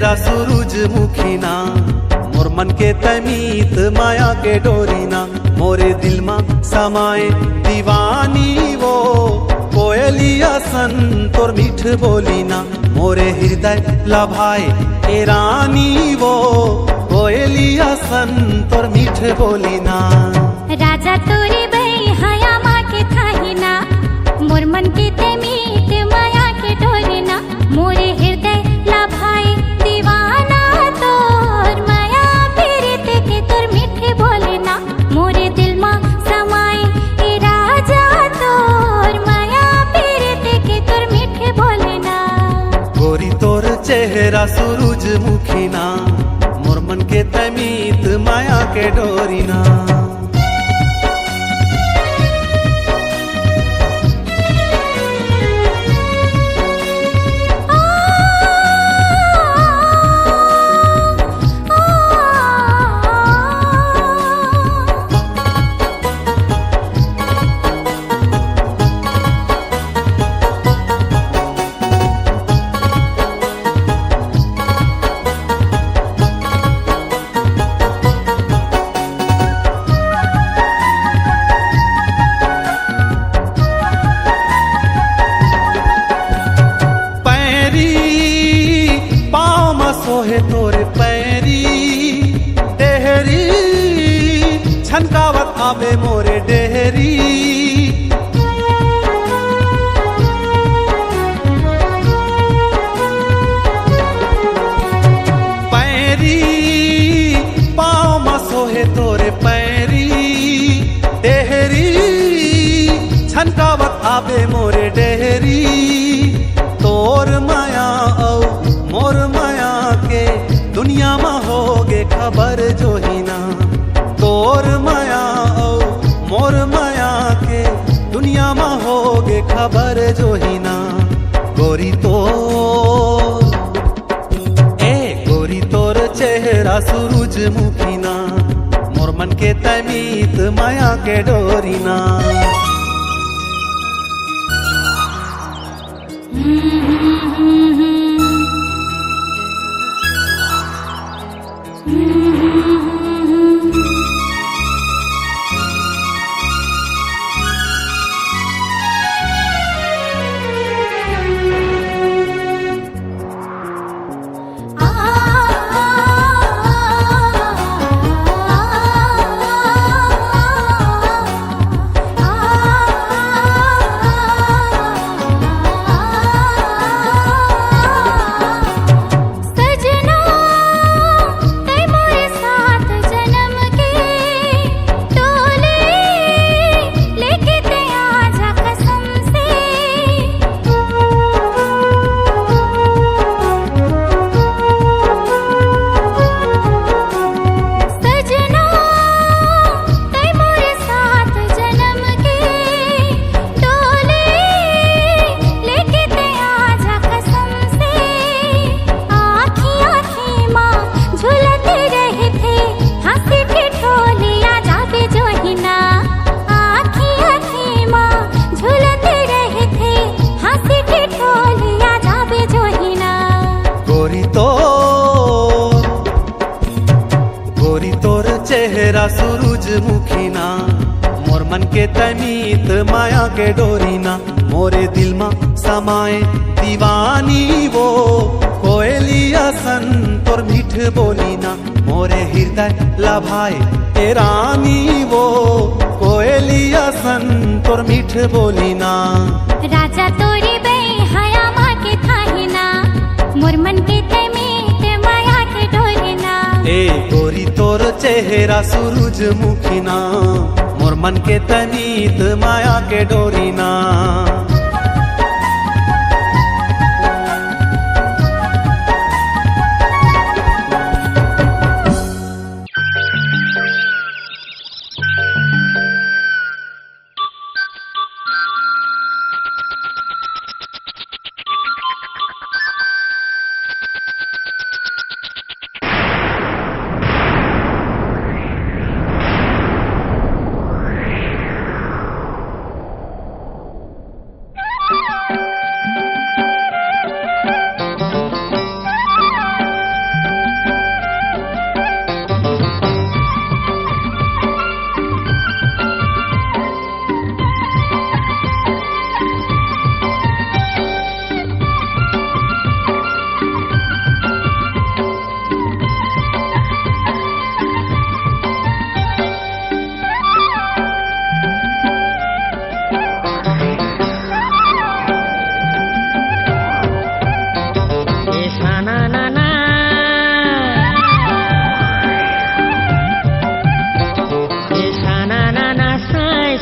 चेहरा सूरजमुखी ना, मोर मन के तमीत माया के डोरी ना, मोरे दिल मा समाए दीवानी वो कोयलिया सन तोर मीठ बोली ना, मोरे हृदय लभाए ए रानी वो कोयलिया सन तोर मीठ बोली ना। राजा तोरे बई हया माँ के थाही ना, मोर मन के तमीत माया के डोरी ना, मोरे हृदय लभाए दीवाना तोर माया पीरित के तोर मीठे बोले ना, मोरे दिल मा समाए ए राजा तोर माया पीरित के तोर मीठे बोले ना। गोरी तोर चेहरा सूरजमुखी ना, मोर मन के तमीत माया के डोरी ना। सोहे तोर पैरी डेहरी छनकावत आवे मोरे डेहरी, पैरी पाँव में सोहे तोरे पैरी डेहरी छनकावत आवे मोरे डेहरी, तोर माया औ मोर माया के दुनिया में होगे खबर जो ही ना, तोर माया औ मोर माया के दुनिया में होगे खबर जो ही ना। गोरी तोर चेहरा सूरजमुखी ना, मोर मन के तमीत माया के डोरी ना। चेहरा सूरजमुखी ना, मोर मन के तमीत माया के डोरी ना, मोरे दिल मा समाए दीवानी वो कोयलिया सन तोर मीठ बोली ना, मोरे हृदय लभाए ए रानी वो कोयलिया सन तोर मीठ बोली ना। राजा तोरे बई हया माँ के थाही ना, मोर मन के तमीत माया के डोरी ना। ए गोरी तोर चेहरा सूरजमुखी ना, मोर मन के तमीत माया के डोरी ना।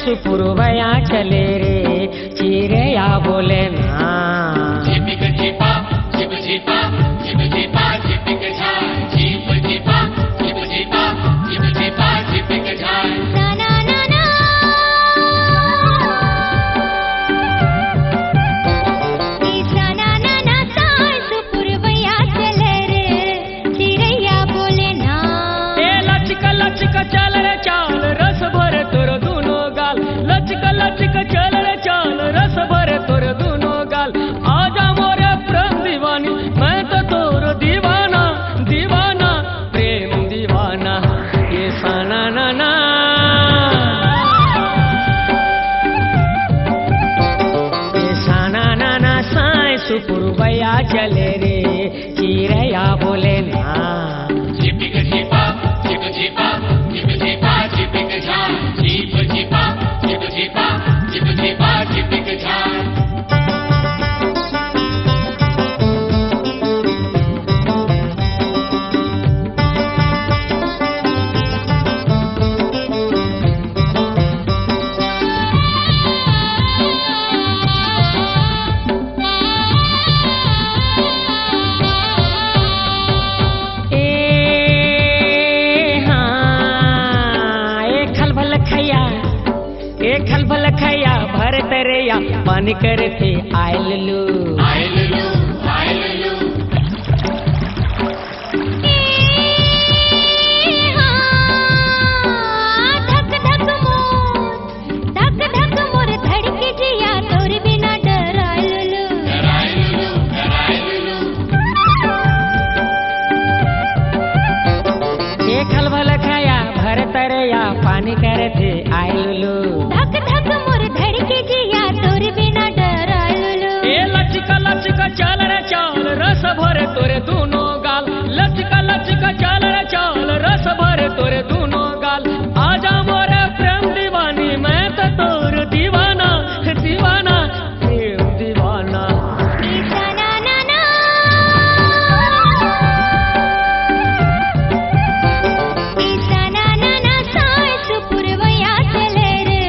सुपुरवया चले रे चिड़ैया बोले ना। झिपिक झिपा झिप झिपा झिप झिपा झिपिक झाय झिप झिपा झिप झिपा झिप झिपा झिपिक झाय ना ना ना ना ईसा ना ना ना साय सुपुरवया चले रे चिड़ैया बोले ना। ए लचक लचक चल रे चाल रस भरे तोर दुनो गाल, लचक लचक चल रे चाल रस भरे तोर दुनो गाल। आजा मोरे प्रेम दीवानी मैं तो तोर दीवाना दीवाना प्रेम दीवाना ये साना ना ना। ये साना ना ना साय सुपुरवया चले रे चिड़ैया बोले ना। झिपिक झिपा झिप झिपा झिप झिपा झिपिक झाय झिप झिपा झिप झिपा झिप झिपा झिपिक झाय खलबल खैया भर तरैया पानी करे थे आयल लू। आयललू आयललू धक धक मोर धड़के जिया तोर बिना डरायलू। डरायललू डरायललू ये खलबल खैया भर तरैया पानी करे थे आयल लू। धक धक मोर धड़के जिया तोर बिना डरायलू। ए लचक लचक चल रे चाल रस भरे तोरे दुनो गाल, लचक लचक चल रे चाल रस भरे तोरे दुनो गाल। आजा मोरे प्रेम दीवानी मैं तो तोर दीवाना दीवाना प्रेम दीवाना। ईसा ना ना ना ईसा ना ना ना साय सुपुरवया चले रे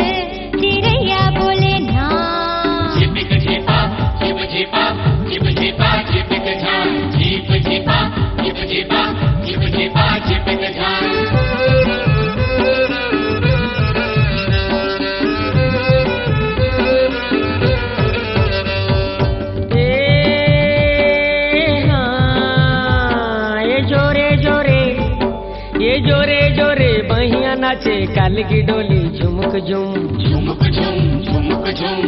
चिड़ैया बोले ना। झिपिक झिपा झिप झिपा झिप झिपा झिपिक झाय झिप झिपा झिप झिपा झिप झिपा झिपिक झाय ये जोरे जोरे ये जोरे जोरे बहिया नाचे काल की डोली झुमक झुम। झुमुक झुम झुमुक झुम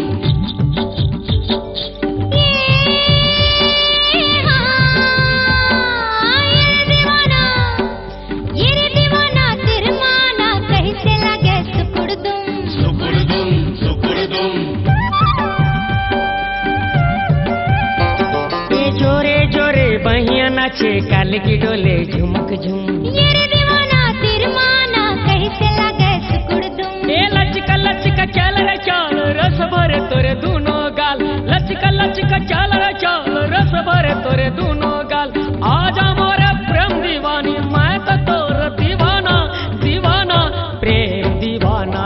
ये दीवाना तिरमाना कैसे लगे सुकुड़दुम। सुकुड़दुम सुकुड़दुम ये जोरे जोरे बहिया नाचे काल की डोले झुमक झुम। ये दीवाना तिरमाना कैसे लगे सुकुड़दुम। ए लचक लचक चल रे चाल रस भरे तोरे दुनो गाल, लचक लचक चल रे चाल रस भरे तोरे दुनो गाल। आजा मोरे प्रेम दीवानी मैं तो तोर दीवाना दीवाना प्रेम दीवाना।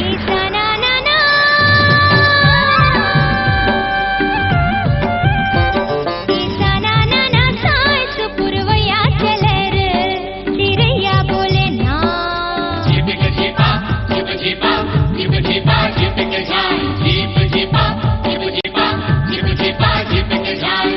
ईसा ना ना ना ईसा ना ना ना साय सुपुरवया चले रे चिड़ैया बोले ना। झिपिक झिपा झिप झिपा झिप झिपा झिपिक झाय झिप झिपा झिप झिपा झिप झिपा झिपिक झाय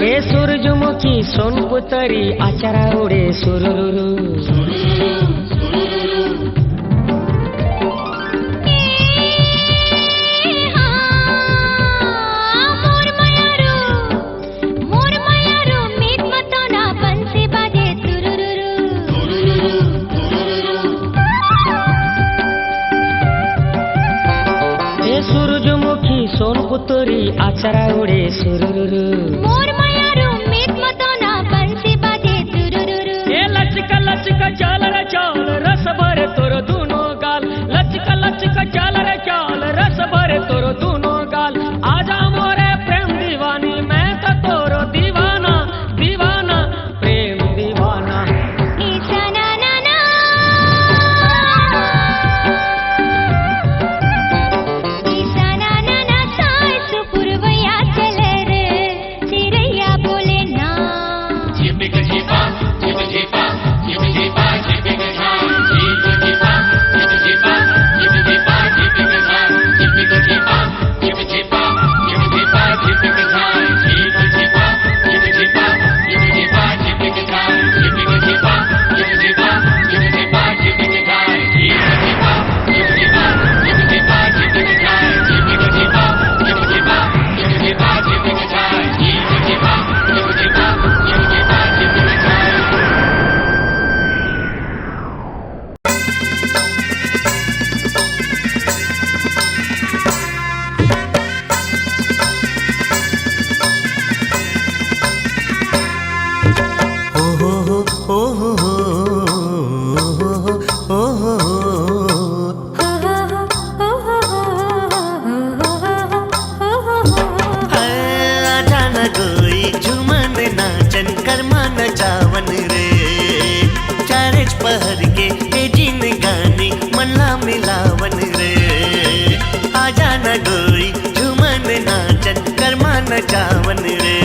ए सूरजमुखी सोनपुतरी आचरा उडे सुरुरुरु। मोर मयारू मीत मतोना बंसी बाजे तुरुरुरु। ए सूरजमुखी सोनपुतरी आचरा उडे सुरुरुरु मोर मायारू मीत मतोना बंसी बाजे तुरुरुरु ए लचका लचका चाल रे चाल रस भरे तोर दुनो गाल लचका लचका चाल रे चाल रस भरे तोर दुनो गाल आजा मोरे प्रेम दीवानी मैं तो तोरो दीवाना दीवाना प्रेम दीवाना ईसा ना ना ना ईसा ना ना ना सास पुरवैया चले रे चिरैया बोले ना झिपिक झिपा झिप झिपा झिप झिपा झिपिक झाल झिप झिपा झिप झिपा झिप झिपा झिपिक झाल झिपिक झिपा झिप झिपा झिप झिपा झिपिक झाल झिप झिपा झिप झिपा झिप झिपा झिपिक झाल झिपिक झिपा झिप झिपा झिप झिपा झिपिक झाल झिप झिपा झिप झिपा झिप झिपा झिपिक झाल झिपिक झिपा झिप झिपा झिप झिपा झिपिक झाल झिप झिपा झिप झिपा झिप झिपा झिपिक झाल चावन रे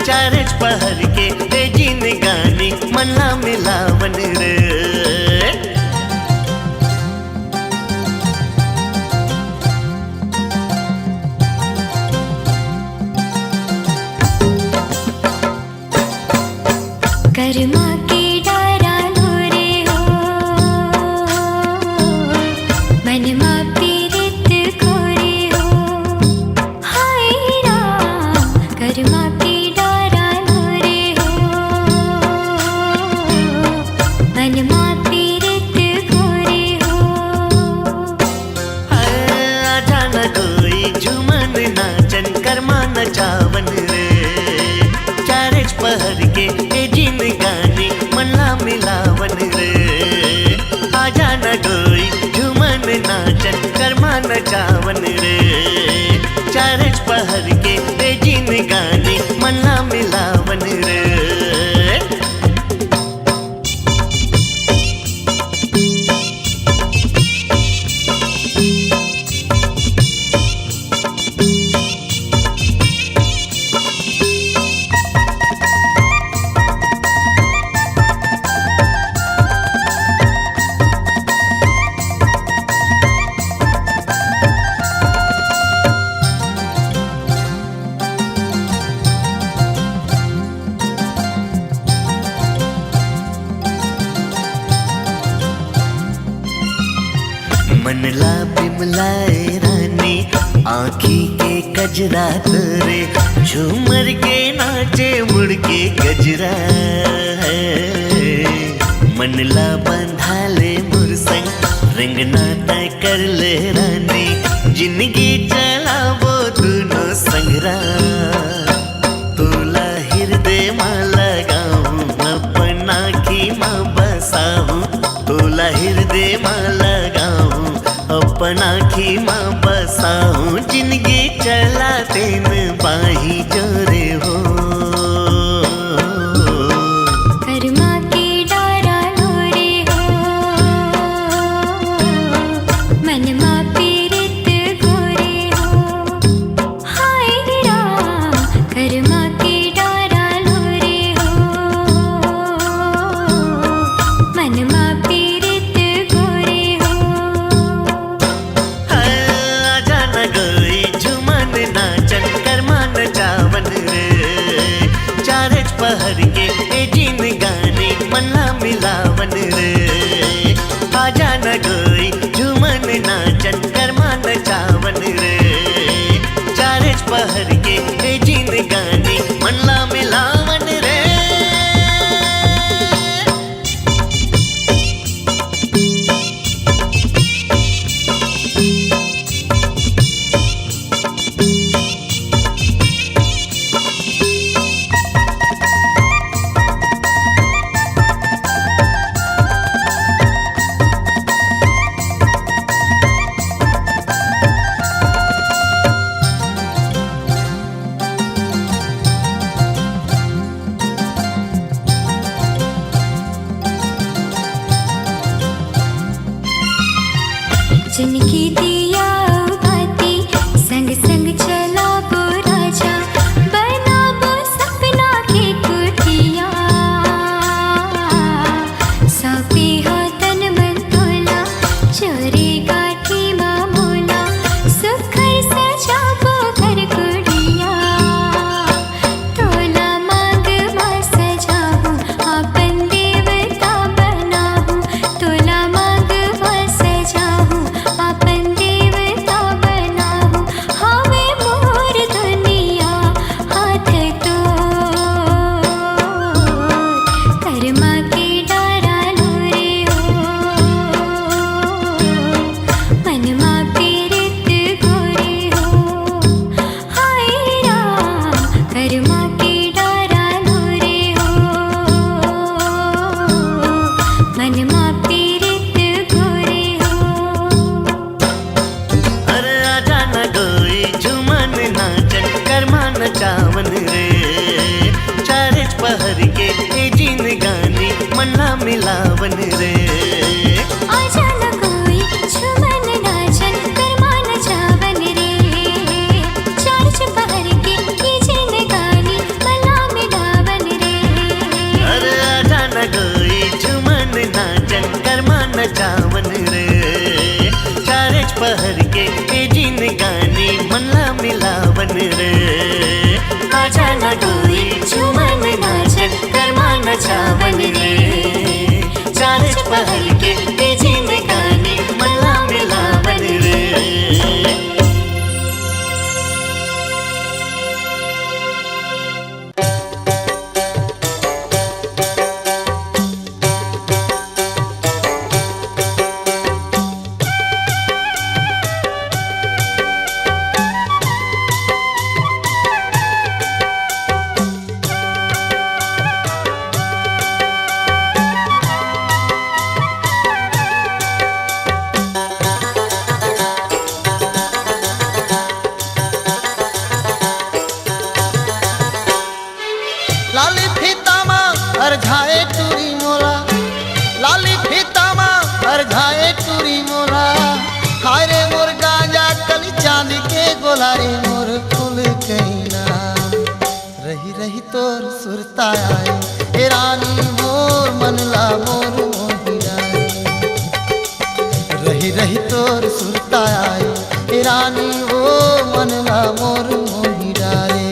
चारच पहर के तेजीन गानी मन्ना मिलावन रे कर्मा के डारा रे हो मन मा पीरित खोरे हो हाय राम कर्मा के डारा रे हो मन मा पीरित खोरे हो आजा न कोई झूमन नाचन कर्मा न चावन रे चारच पहर के तेजीन गानी मन्ना मिलावन रे आजा न कोई झूमन नाचन कर्मा न चावन रे चारच पहर के तेजीन गानी मन्ना मिलावन रे मनला बिमलाए रानी आँखी के कजरा तोरे झूमर के नाचे मुड़ के गजरा है मनला बंधा ले मुरसंग रंगना तय कर ले रानी जिंदगी चला वो दोनों संगरा तोला हृदय माँ लगाऊं अपना की माँ बसाऊं तोला हृदय माँ लगाऊं अपना की माँ बसाऊं जिंदगी चला तेन बाही जोरे हो कर्मा के डारा रे हो मन मा पीरित गोरे हो हाय राम कर्मा के डारा रे हो मन मा पीरित गोरे हो आजा न गई झुमन नाचन कर्मा न चावन रे जिनकी दिया बाती संग संग चला वो राजा बना वो सपना की कुटिया सौंपे हो तन मन तोला चोरी गाठी मामूला सुखर सजा वो घर कुड़िया तोला मांग मा सजाऊं आपन देवता बनाऊं तोला मांग मा सजाऊं आपन देवता बनाऊं हवे मोर दुनिया हाथ तो कर्मा के डारा लो रे हो मनमा पीरित गोरे हो हाय राम कर्मा के डारा लो रे हो मनमा पीरित गोरे हो अरे आजा न गोई झुमन नाचन कर्मा नचावन रे चारच पहर के ए जिन गानी मन्ना मिलावन रे आजा न कोई झुमन नाचन कर्मा नचावन रे चार चपहर के जिन गानी मला मिलावन रे अरे आजा न गोई झुमन नाचन कर्मा नचावन रे चारच पहर के ए जिन गानी मन्ना मिलावन रे आजा न गोई झुमन नाचन कर्मा नचावन रे चारच पहर के ए जिन गानी मन्ना मिलावन रे लाली फीतामा अर्घाए टूरी मोला लाली फीतामा अर्घाए टूरी मोला हाय रे मोर गांजा कली चांद के गोला रे मोर फूल कैना रही रही तोर सुरता आए ए रानी मोर मनला मोर मोहिरा रही रही तोर सुरता आए ए रानी वो मनला मोर मोहिरा रे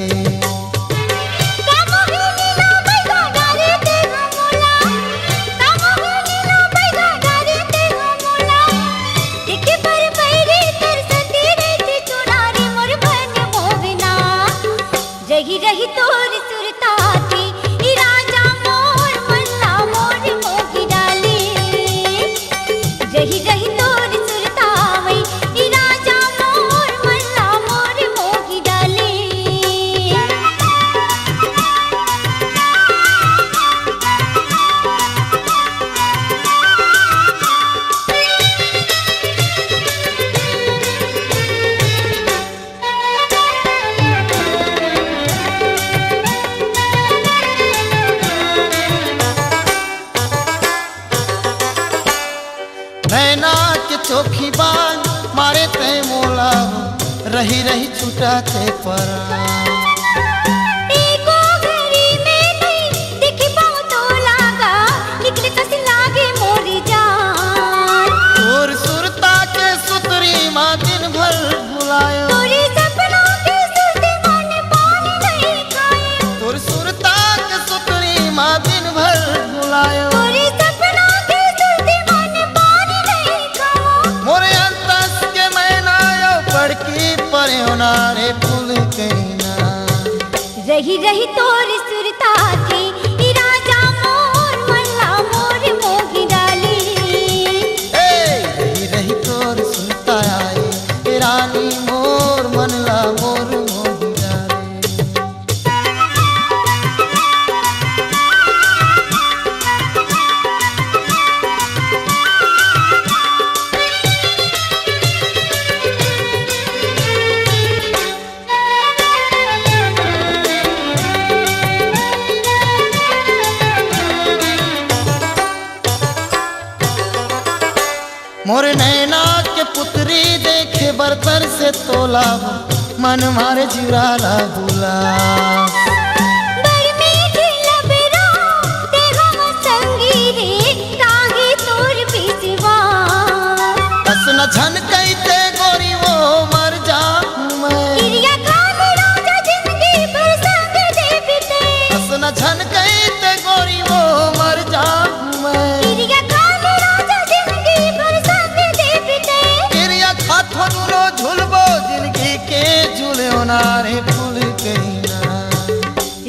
रही रही तोर सुरताती ई राजा मोर मल्ला मोर मोहि डाले रही रही तोर सुरतावई ई राजा मोर मल्ला मोर मोहि डाले नैना के चोखी बान मारे ते मोला हो रही रही छूटा ते परा एको घरी में नहीं देखी पाऊं तो लागा निकले कस लागे मोरी जान तोर सुरता के सुतरी माँ दिन भर भुलायो तोरी सपनों के सुरते मन पानी नहीं खाए तोर सुरता के सुतरी माँ दिन भर भुलायो तोरी सपनों के सुरते मन पानी नहीं खाओ मोरे अंतस के मैना यो पड़की पर्योना रे फूल कैना रही रही तोरी सुरता थी ई राजा मोर मल्ला मोर मोहि डाली रही रही तोर सुनता आए ए रानी मोर मनला मोर मोहिरा रे मोर नैना के पुत्र बर्तर से तोला मन मारे जुराला गुला बरमीठी लबरा ते हम संगी रे ताही तोर बिजवा बस न झन कहते गोरी वो मर जाऊं मैं क्रिया काल राजा जिंदगी भर संग दे बिते बस न झन कहते गोरी वो मर जाऊं मैं क्रिया काल राजा जिंदगी भर संग दे बिते क्रिया खाथो नुरो झुलबो जिंदगी के झुल्यो नारे फूल गई ना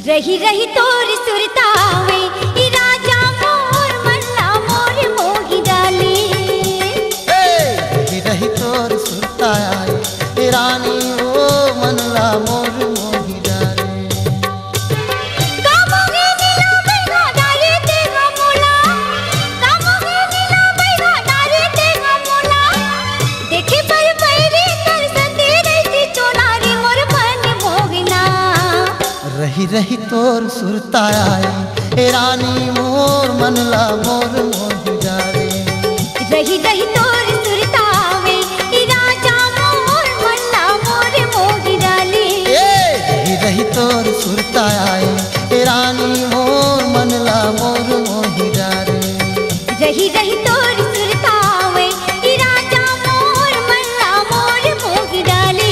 रही रही तोर सुरतावे ई राजा मोर मल्ला मोर मोही डाली रही रही तोर सुरता आई ए रानी ओ मनला मोर मोही डाले कामोगे नीला बैगा डाले ते मोला कामोगे नीला बैगा डाले ते मोला देखे पर पैरी कर संदे रहती चोनारी मोर मन मोगना रही रही तोर सुरता आई ए रानी मोर मनला मोर मोही डाले रही रही तोर सुरतावे ई राजा मोर मल्ला मोर मोगी डाली रही रही तोर सुरता आई ए रानी मोर मनला मोर मोही डाले रही रही तोर सुरतावे ई राजा मोर मल्ला मोर मोगी डाली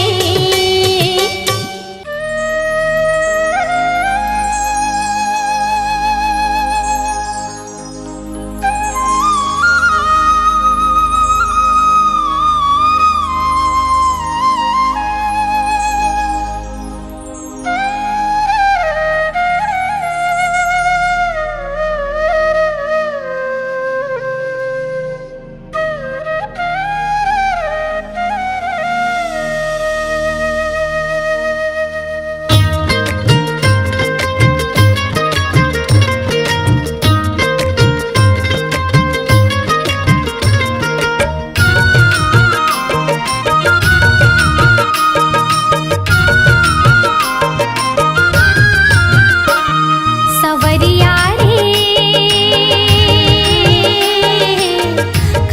सवरिया रे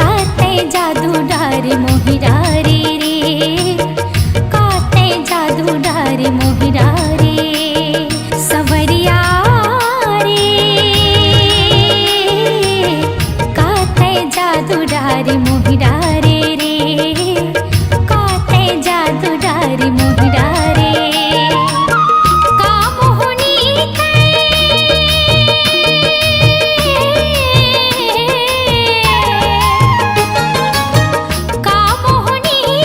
काते जादू डारे मोहिरारे रे काते जादू डारे मोहिरारे सवरिया रे काते जादू डारे मोहिरारे रे काते जादू डारे मोहिरारे कामोहनी कामोहनी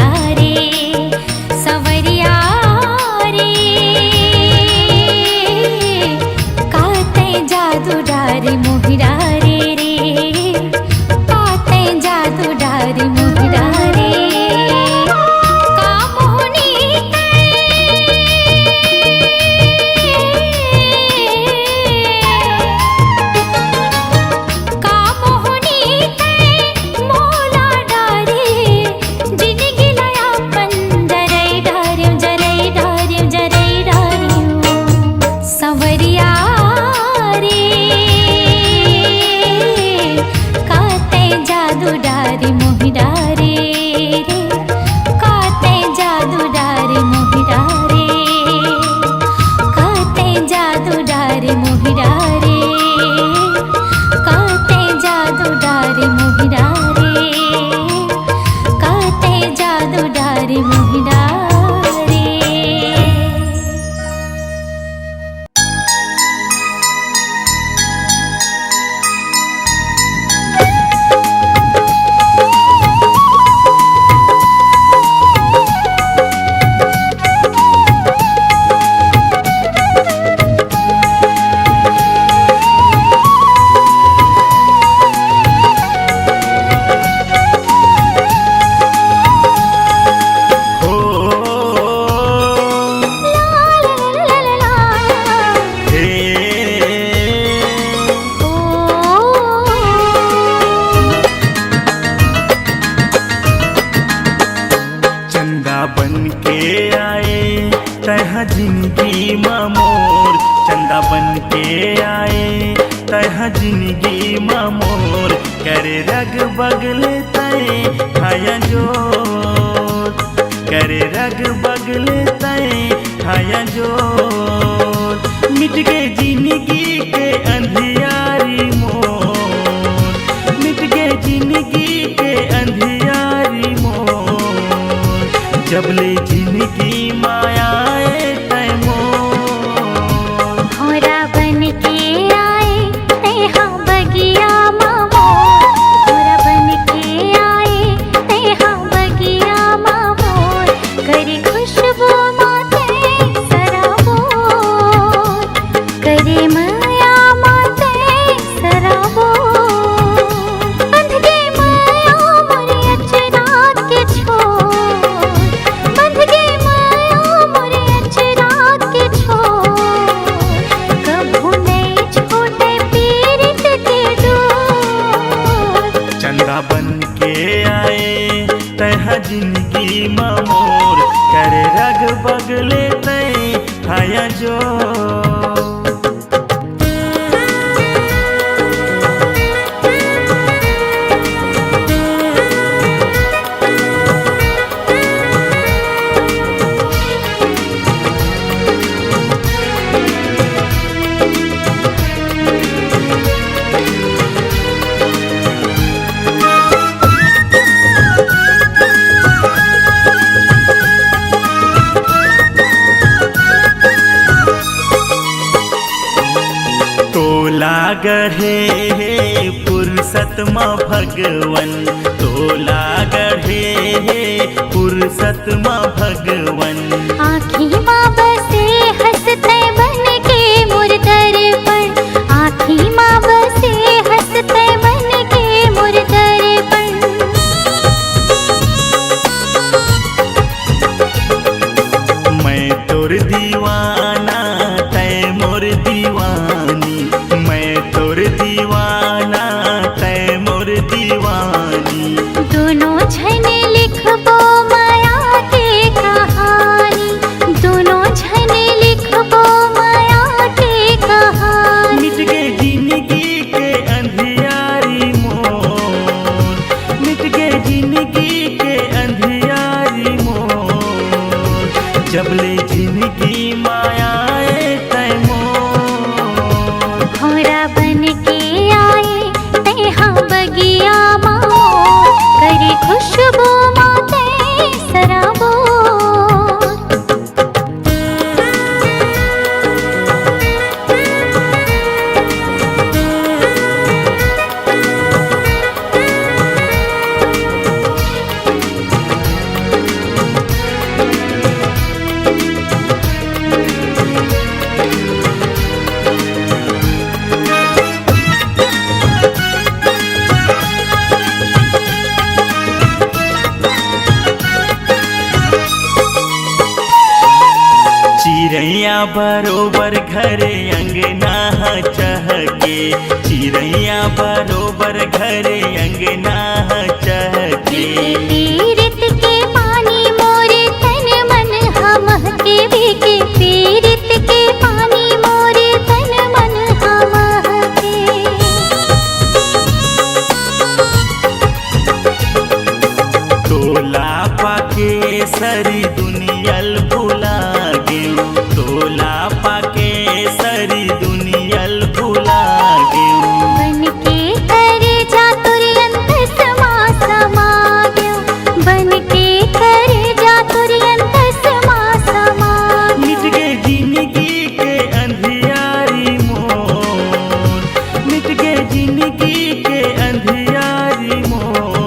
मोहिरा रे सवरिया रे काते जादू डारे मोहिरा रे काते जादू डारे मोहिरा रे का मोहनी का मोहनी मोला डारे जिंदगी लया पंजरै डारे सवरिया रे काते जादू डारे मोहिरा रे काते जादू डारे मोहिरा रे काते जादू डारे मोहिरा रे काते जादू डारे मोहिरा रे काते जादू डारे मोहिरा रे हो हे चंदा बन के आए तह जिंदगी मोर चंदा बन के आए तह जिंदगी मोर करे रग बगले तय खाया जोर करे रग बगले तय खाया जोर मिट गए जिंदगी के अंधियारी मोर मिट गए जिंदगी के अंधियारी मोर जबले जिंदगी मायाए तय मोर भौरा बन के आए तेहा बगिया मामोर भौरा बन के आए तेहा बगिया मामोर करे खुशबू माते सराबोर करे माया माते सराबोर बंध गए माया मोरे अचरा के छोर बंध गए माया मोरे अचरा के छोर कभू नहीं छोटे पीरित के डोर चंदा बन के आए तह जिंदगी मोर करे रग बगले तय खाया जो तोला गढ़े फुर्सत माँ भगवन तोला गढ़े फुर्सत माँ भगवन आँखी माँ बसे हंसते बन के मोर दर्पण आँखी माँ बसे हंसते बन के मोर दर्पण मैं तोर दीवाना तय मोर दीवानी मैं तोर दीवाना तय मोर दीवानी दोनों छने लिखबो माया के कहानी दोनों छने लिखबो माया के कहानी मिट गए जिंदगी के अंधियारी मोर मिट गए जिंदगी के अंधियारी मोर जबले जिंदगी मायाए तय मोर भौरा बन के आए तेहा बगिया मामोर करे खुशबू माते सराबोर चिड़ैया बरोबर घरे अंगना चहके, चिड़ैया बरोबर घरे अंगना चहके। पीरित के पानी मोरे तन मन हम के भीगे, पीरित के पानी मोरे तन मन हम के। तोला पाके सरी दुनियल भुला गेऊ, तोला पाके सरी दुनियल भुला गेऊ। बन के करे जा तुरंत समा समा गयो, बन के करे जा तुरंत समा समा गयो। मिट गए जिंदगी के अंधियारी मोर, मिट गए जिंदगी के अंधियारी मोर।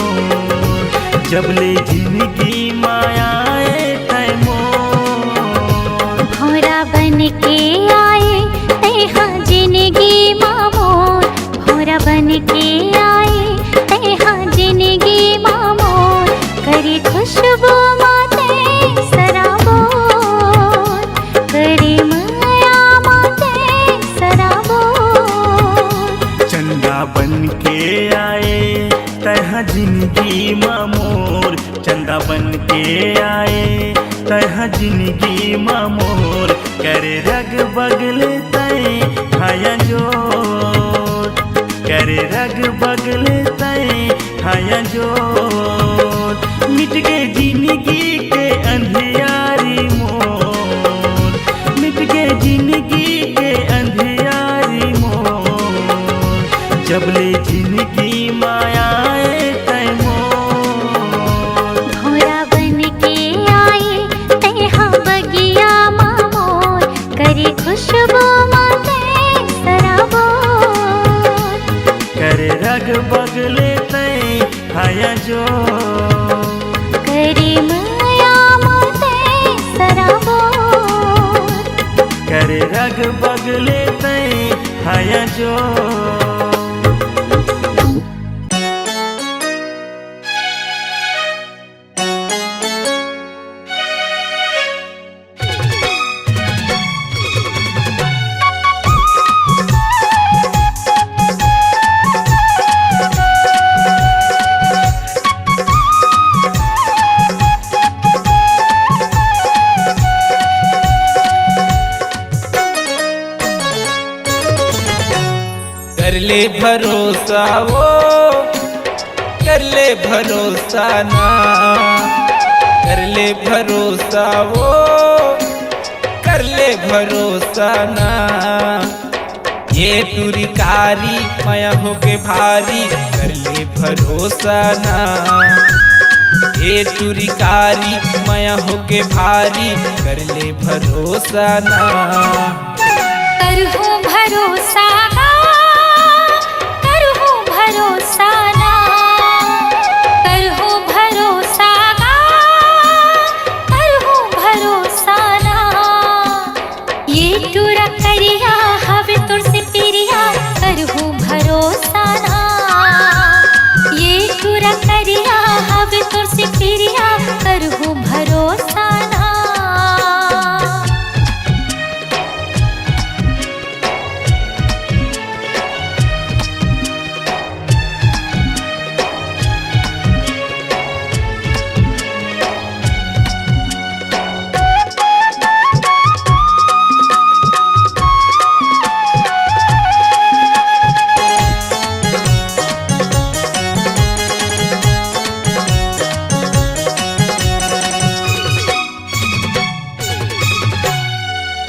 जबले जिंदगी मायाए तय मोर, भौरा बन के आए तेहा जिंदगी मामोर, भौरा बन के आए तेहा जिंदगी मामोर। करे खुशबू माते सराबोर, करे माया माते सराबोर। चंदा बन के आए तह जिंदगी मामोर, चंदा बन के आए तह जिंदगी मामोर। करे रग बगले तय हाया जोर, करे रग बगले तय हाया जोर। मिट गए जिंदगी के अंधियारी मोर, मिट गए जिंदगी के अंधियारी मोर। जबले जिंदगी मायाए तय मोर, भौरा बन के आए तेहा बगिया मामोर। करे खुशबू माते सराबोर, करे रग बगले तय हाया जोर। करे माया माते सराबोर। करे रग बगले तय हाया जोर। कर ले भरोसा वो, कर ले भरोसा ना, कर ले भरोसा वो, कर ले भरोसा ना। ये तुरी कारी माया होके भारी, कर ले भरोसा ना। ये तुरी कारी माया होके भारी, कर ले भरोसा ना। करहूँ भरोसा ना, करहूँ भरोसा ना, करहूँ भरोसा ना, करहूँ भरोसा ना। ये टूरा करिया हवे तुर से पिरिया, करहूँ भरोसा ना। ये टूरा करिया हवे तुर से पिरिया, करहूँ भरोसा ना।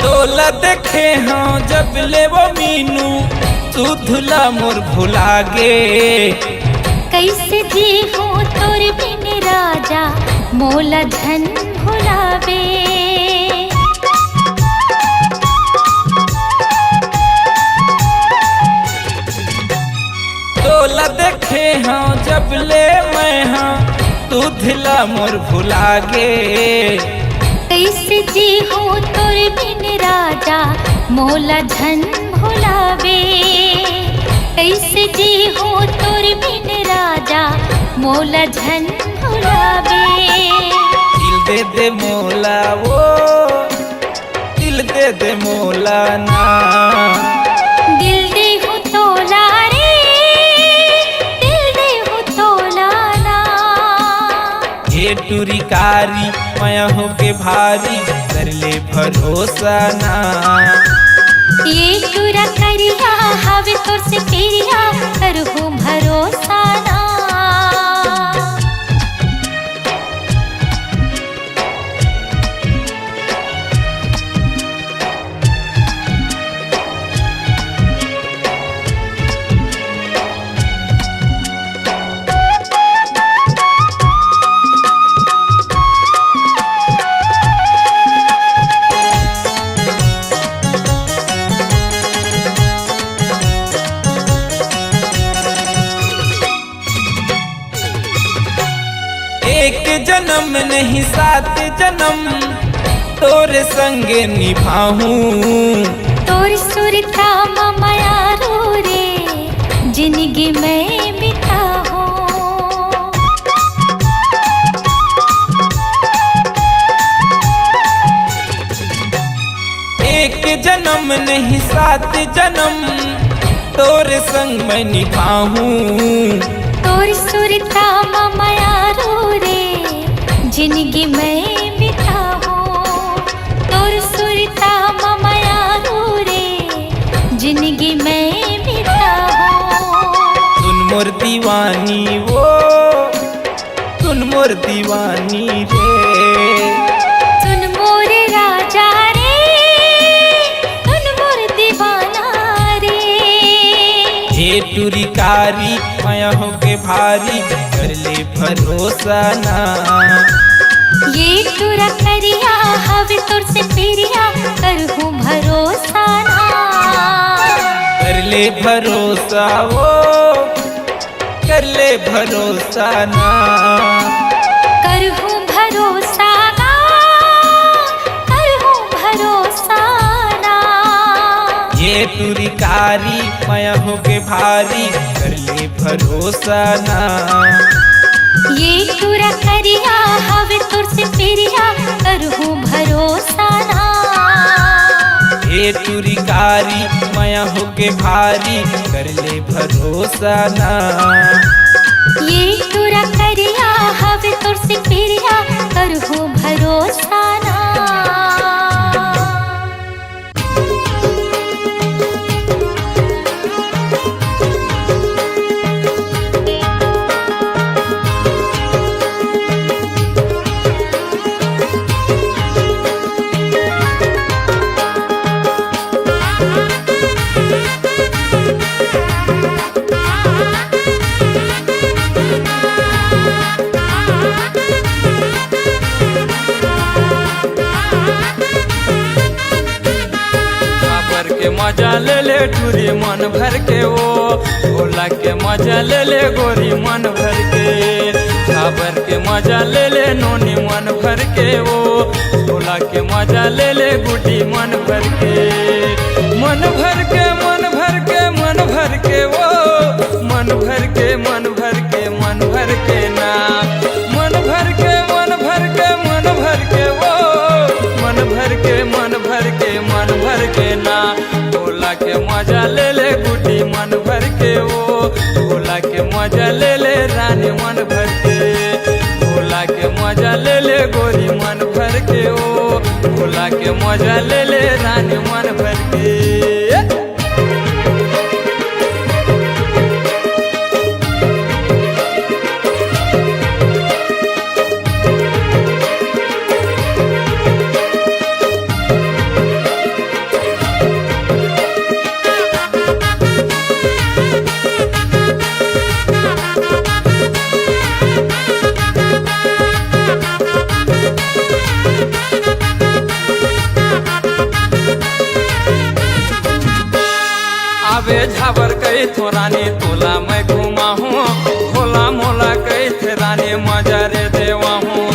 तोला देखे हाँ जब ले वो मीनू, तू धुला मोर भुला गे। कैसे जी हूँ तोर बिन राजा, मोला धन भुलावे। तोला देखे हाँ जब ले मैं हाँ, तू धुला मोर भुला गे। कैसे जी हूँ तोर बिन राजा, मोला धन भुलावे। कैसे जी हूँ तोर बिन राजा, मोला धन भुलावे। दिल दे दे मोला वो, दिल दे दे दे मोला ना। दिल दे हूँ तोला रे, दिल दे हूँ तोला ना। ये टूरी कारी माया हो के भारी कर ले भरोसा ना। ये टूरा करिया हवे तोर से पेरिया करहूँ भरोसा ना। एक जन्म नहीं 7 जन्म तोरे संगे निभाऊं। तोर सुरता माया रो रे जिंदगी में बिताऊं। एक जन्म नहीं 7 जन्म तोरे संग मैं निभाऊं। तोर सुरता माया रो रे जिंदगी में बिताऊं। तोर सुरता माया रो रे जिंदगी में बिताऊं। सुन मोर दीवानी वो, सुन मोर दीवानी रे। सुन मोर राजा रे, सुन मोर दीवाना रे। हे टूरी कारी माया हो के भारी कर ले भरोसा ना। ये टूरा करिया हवे तोर से पेरिया करहूँ भरोसा ना। कर ले भरोसा वो, कर ले भरोसा ना। करहूँ भरोसा ना, करहूँ भरोसा ना। ये टूरी कारी माया हो के भारी कर ले भरोसा ना। ये टूरा करिया हवे तोर से पेरिया करहूँ भरोसा ना। ये टूरी कारी माया हो के भारी कर ले भरोसा ना। ये टूरा करिया हवे तोर से पेरिया करहूँ भरोसा ना। मजा ले ले टूरी मन भर के वो, भोला के मजा ले ले गोरी मन भर के। साबर के मजा ले ले नोनी मन भर के वो, भोला के मजा ले ले गुड्डी मन भर के। मन भर के मन भर के मन भर के वो, मन भर के मन भर के मन भर के ना। मन भर के मन भर के मन भर के वो, मन भर के मन भर के मन भर के ना। भोला के मजा ले ले गुड्डी मन भर के वो, भोला के मजा ले ले रानी मन भर के। भोला के मजा ले ले गोरी मन भर के वो, भोला के मजा ले ले रानी मन भर के। आवे झाबर कई थो रानी तोला मैं घुमा हूँ, भोला मोला कई थे रानी मजा रे देवा हूँ।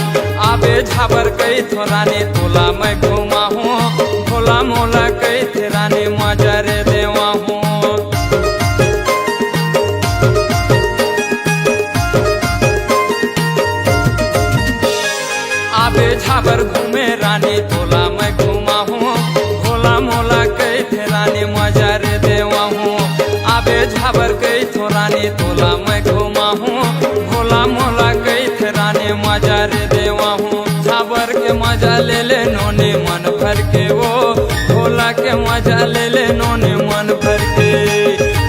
आवे झाबर कई थो रानी तोला मैं घुमा हूँ, भोला मोला कई थे रानी मजा रे देवा हूँ। आवे झाबर घूमे रानी तोला मैं घुमा हूँ, छाबर गई थो रानी तोला मैं घुमा हूँ भोला मोला गई थे रानी मजा रे देवा हूँ छाबर के मजा ले ले नोने मन भर के वो भोला के मजा ले ले नोने मन भर के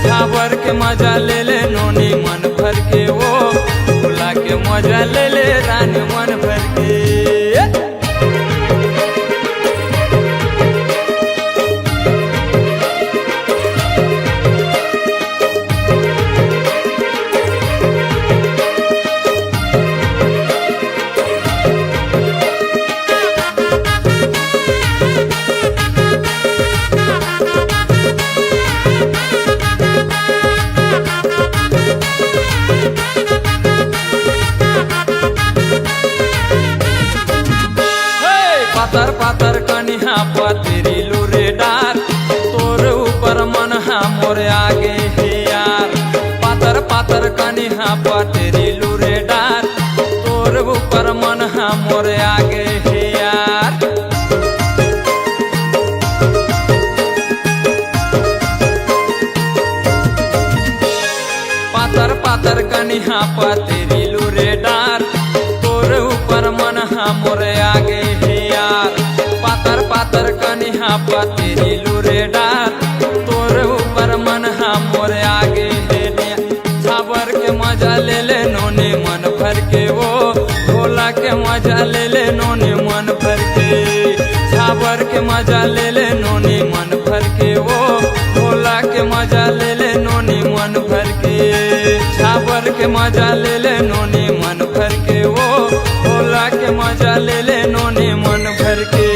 छाबर के मजा ले ले नोने मन भर के वो भोला के मजा ले ले रानी मन भर के पातर पातर कनिहा पतरी लूरे डार तोर ऊपर मन हा मोरे आगे हे यार पातर पातर कनिहा पतरी लूरे डार तोर ऊपर मन हा मोरे आगे हे यार पातर पातर कनिहा पतरी लूरे डार तोर ऊपर मन हा मोरे आगे हे यार पातर पातर कनिहा पतरी लूरे डार तोर ऊपर मन हा मोरे आगे हे छाबर के मजा ले ले नोने मन भर के वो भोला के मजा ले ले नोने मन भर के छाबर के मजा ले ले नोने मन भर के वो भोला के मजा ले ले नोने मन भर के छाबर के मजा ले ले नोने मन भर के वो भोला के मजा ले ले नोने मन भर के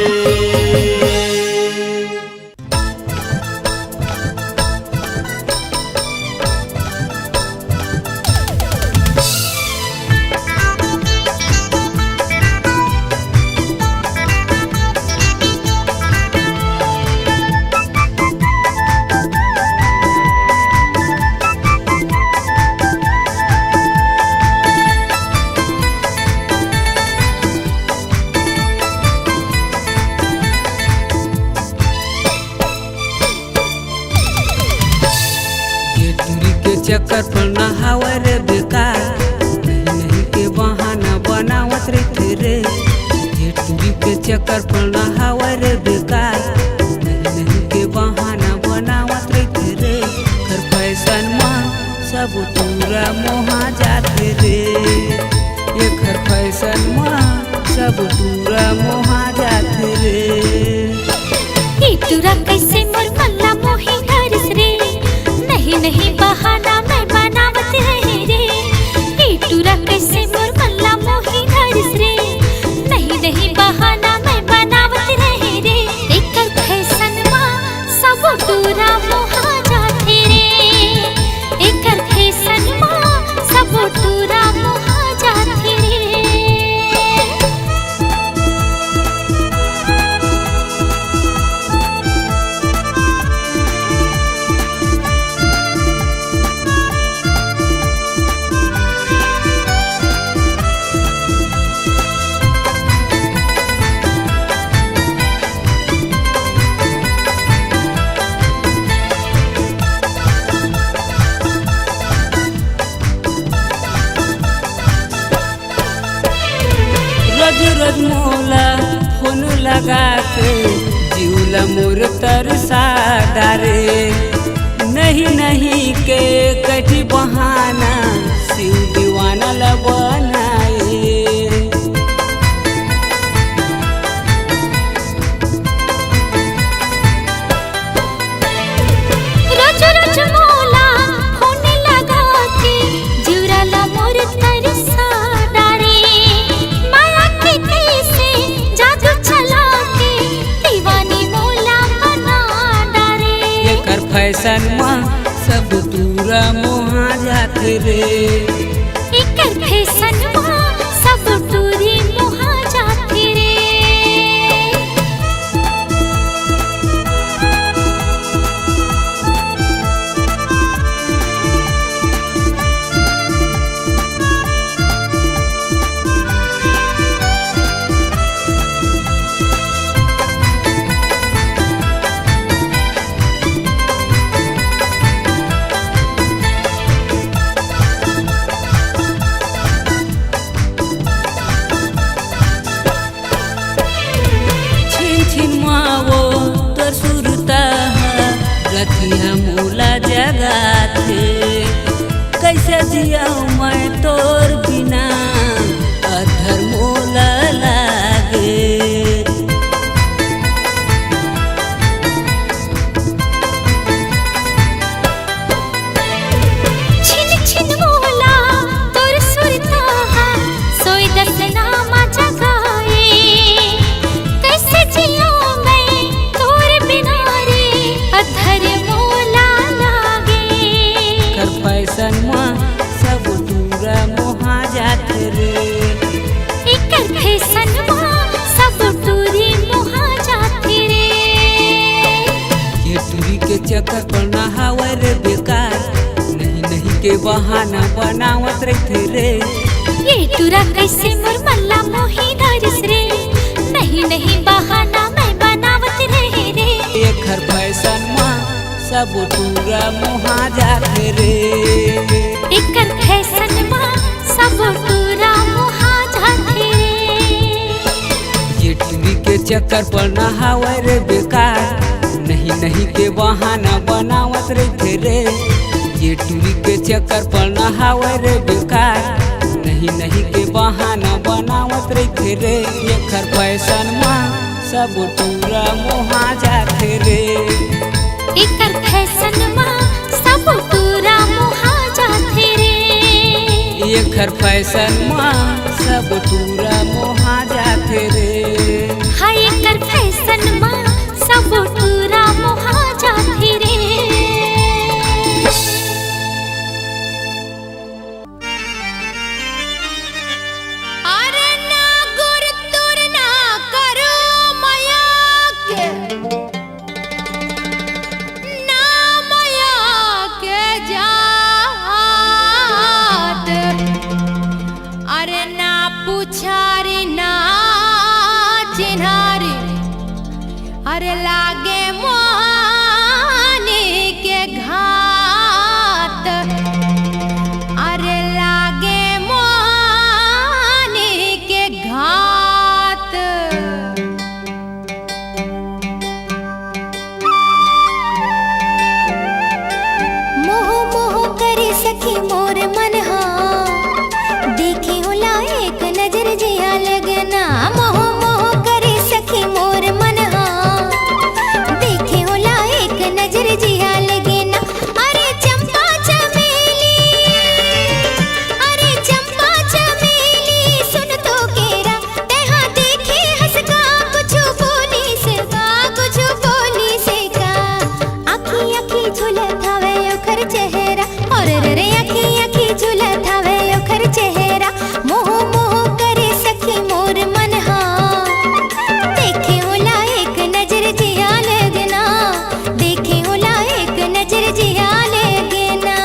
चक्कर पर नहावा रे बेकार नहीं के बहाना बनावत रहते रे ये टूरी के चक्कर पर नहावा रे बेकार नहीं के बहाना बनावत रहते रे कर फैशन मां सब पूरा मोहा जाते रे ये कर फैशन मां सब पूरा मोहा जाते रे ई तुरा कैसे मोर मल्ला मोही हरस रे नहीं नहीं बहाना मैं बनावत रहे रे ई तुरा कैसे मोर मल्ला मोही हरस रे नहीं नहीं बहाना मैं बनावत रहे रे एकर फैशन मां सब तुरा मोहा जाते रे एकर फैशन मां सब तुरा मोहा जाते रे रोज रोज मोला फोन लगा के जीवला मोर तरसा डारे नहीं नहीं के कठी बहाना शिव दीवाना ला बनाए रोज रोज मोला फोन लगा के जीवला मोर तरसा डारे माया के कैसे जादू चला के दीवानी मोला बना डारे एकर फैशन मां सब दूरा मोहा जाते रे एकर फैशन मां सब दूरी मोहा जाते रे जिया मैं तोर बिना अधर मोला लागे। छिन छिन मोला तोर सुरता सोई दसना माझा गाए। कैसे जिया मैं तोर बिना रे अधर मोला लागे। कर फैशन में सब दूरा मोहा जात रे। एकर फैशन में सब टूरी मोहा जाते रे। ये टूरी के चक्कर पर ना हावे रे बेकार, नहीं नहीं के बहाना बनावत रहते रे। ये टूरा कैसे मोर मल्ला मोही धरिस रे। नहीं नहीं बहाना मैं बनावत रहे रे। एक हर फैशन में सब टूरा मोहा जाते रे। एकर फैशन में सब टूरा मोहा जाते रे। ये टूरी के चक्कर पर ना हावे रे बेकार, नहीं नहीं के बहाना बनावत रहते रे। ये टूरी के चक्कर पर ना हावे रे बेकार, नहीं नहीं के बहाना बनावत रहते रे। एक हर फैशन में सब टूरा मोहा जाते रे। एकर फैशन में सब टूरा मोहा जाते रे। एक हर फैशन में सब टूरा मोहा जाते रे। हाय एकर फैशन में सब टूरा मोहा जाते रे। अरे ना गुर तुर ना करो माया के, ना माया के जात। अरे ना पुछारी ना चिन्हारी, अरे लागे मोहानी के घात। अरे लागे मोहानी के घात। मोह मोह करे सखी मोर मन हा, देखे होला एक नजर जिया लगना। मोह मोह करे सखी मोर मन हा, देखे होला एक नजर जिया लगना। अरे चंपा चमेली, अरे चंपा चमेली सुन तो केरा। तेहा देखे हंसका कुछ बोली से का, कुछ बोली से का। आखी आखी झूलत हवे ओखर चेहरा, और रे आखी आखी झूलत हवे ओखर चेहरा। मोह मोह करे सखी मोर मन हा, देखे होला एक नजर जिया लगना। देखे होला एक नजर जिया लगना।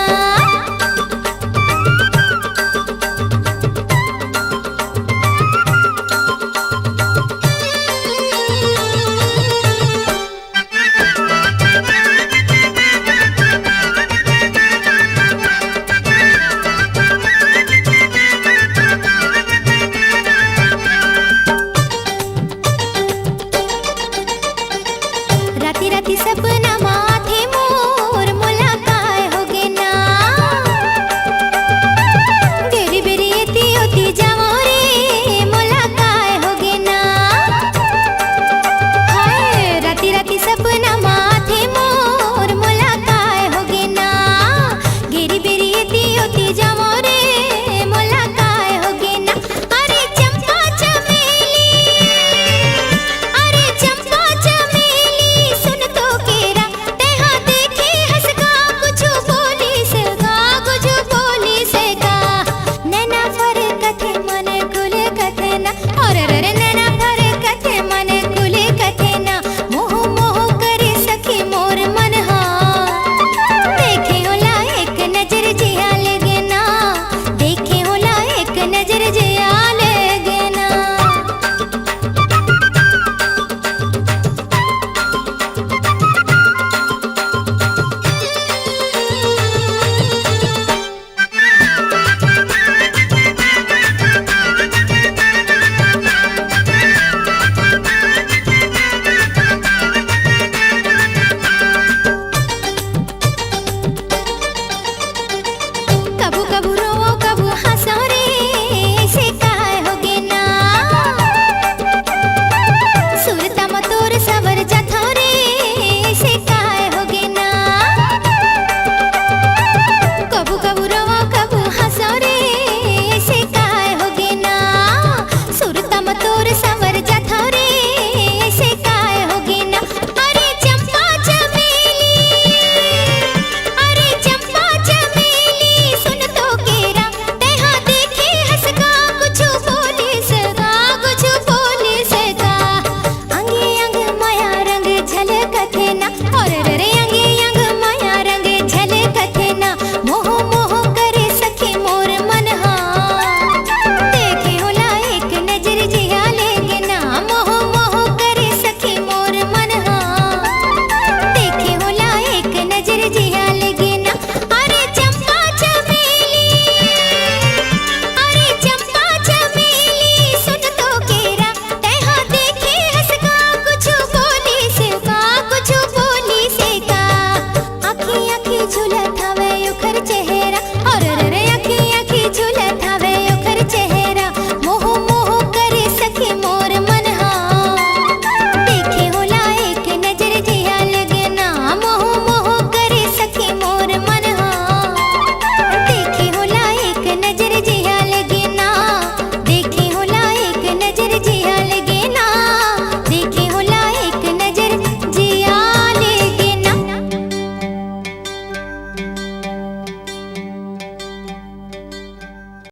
राती राती सपना